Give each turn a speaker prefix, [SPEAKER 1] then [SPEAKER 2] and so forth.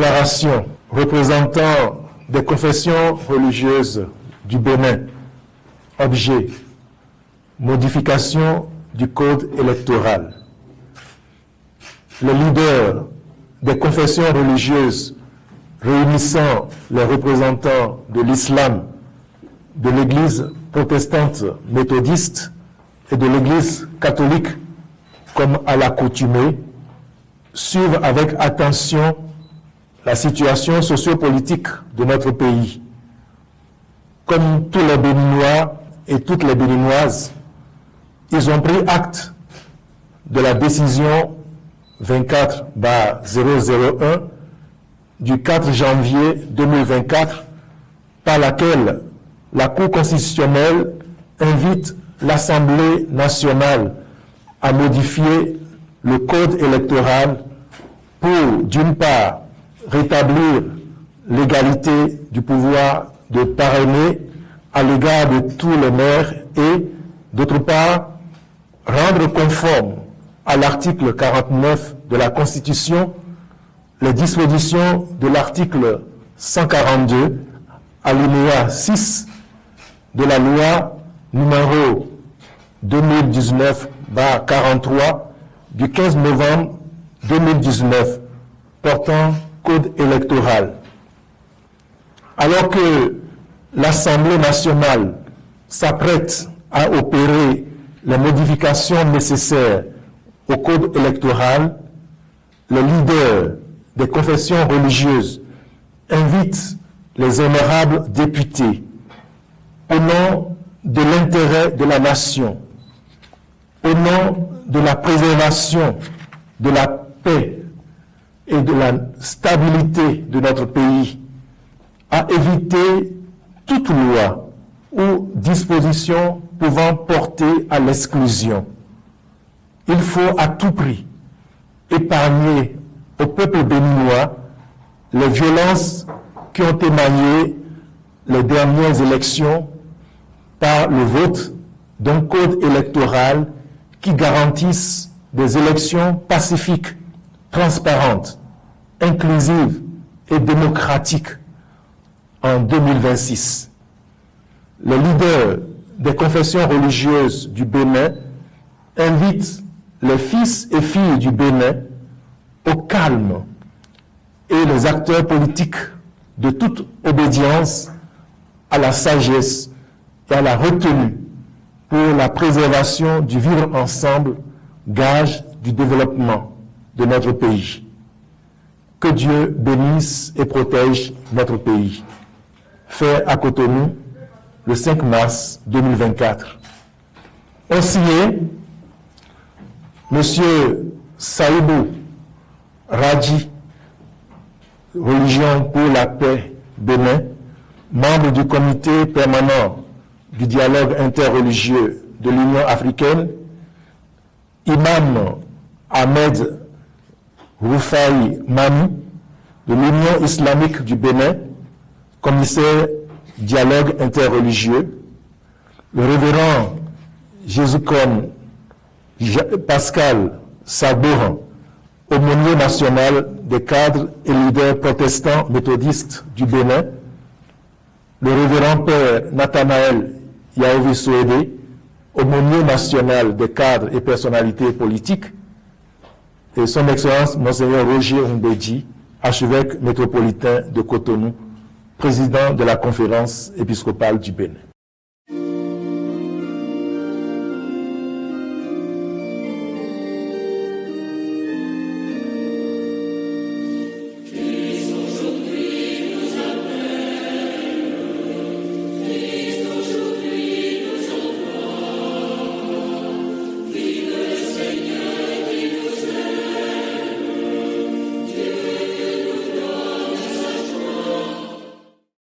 [SPEAKER 1] Déclaration représentant des confessions religieuses du Bénin. Objet: modification du code électoral. Les leaders des confessions religieuses réunissant les représentants de l'islam, de l'Église protestante méthodiste et de l'Église catholique, comme à l'accoutumée, suivent avec attention la situation sociopolitique de notre pays. Comme tous les Béninois et toutes les Béninoises, ils ont pris acte de la décision 24/001 du 4 janvier 2024 par laquelle la Cour constitutionnelle invite l'Assemblée nationale à modifier le code électoral pour, d'une part, rétablir l'égalité du pouvoir de parrainer à l'égard de tous les maires et, d'autre part, rendre conforme à l'article 49 de la Constitution les dispositions de l'article 142, alinéa 6 de la loi numéro 2019/43 du 15 novembre 2019 portant code électoral. Alors que l'Assemblée nationale s'apprête à opérer les modifications nécessaires au code électoral, les leaders des confessions religieuses invitent les honorables députés, au nom de l'intérêt de la nation, au nom de la préservation de la paix et de la stabilité de notre pays, à éviter toute loi ou disposition pouvant porter à l'exclusion. Il faut à tout prix épargner au peuple béninois les violences qui ont émaillé les dernières élections par le vote d'un code électoral qui garantisse des élections pacifiques, transparentes, inclusives et démocratiques en 2026. Les leaders des confessions religieuses du Bénin invitent les fils et filles du Bénin au calme et les acteurs politiques de toute obédience à la sagesse et à la retenue pour la préservation du vivre ensemble, gage du développement de notre pays. Que Dieu bénisse et protège notre pays. Fait à Cotonou, le 5 mars 2024. Ont signé M. Saïbou Radji, Religion pour la paix Bénin, membre du comité permanent du dialogue interreligieux de l'Union africaine, Imam Ahmed Roufaï Mami, de l'Union islamique du Bénin, commissaire dialogue interreligieux, le révérend Jésus-Comme Pascal Sabouran, aumônier national des cadres et leaders protestants méthodistes du Bénin, le révérend père Nathanaël Yaovi Souédé, aumônier national des cadres et personnalités politiques, et son Excellence Monseigneur Roger Mbedji, archevêque métropolitain de Cotonou, président de la conférence épiscopale du Bénin.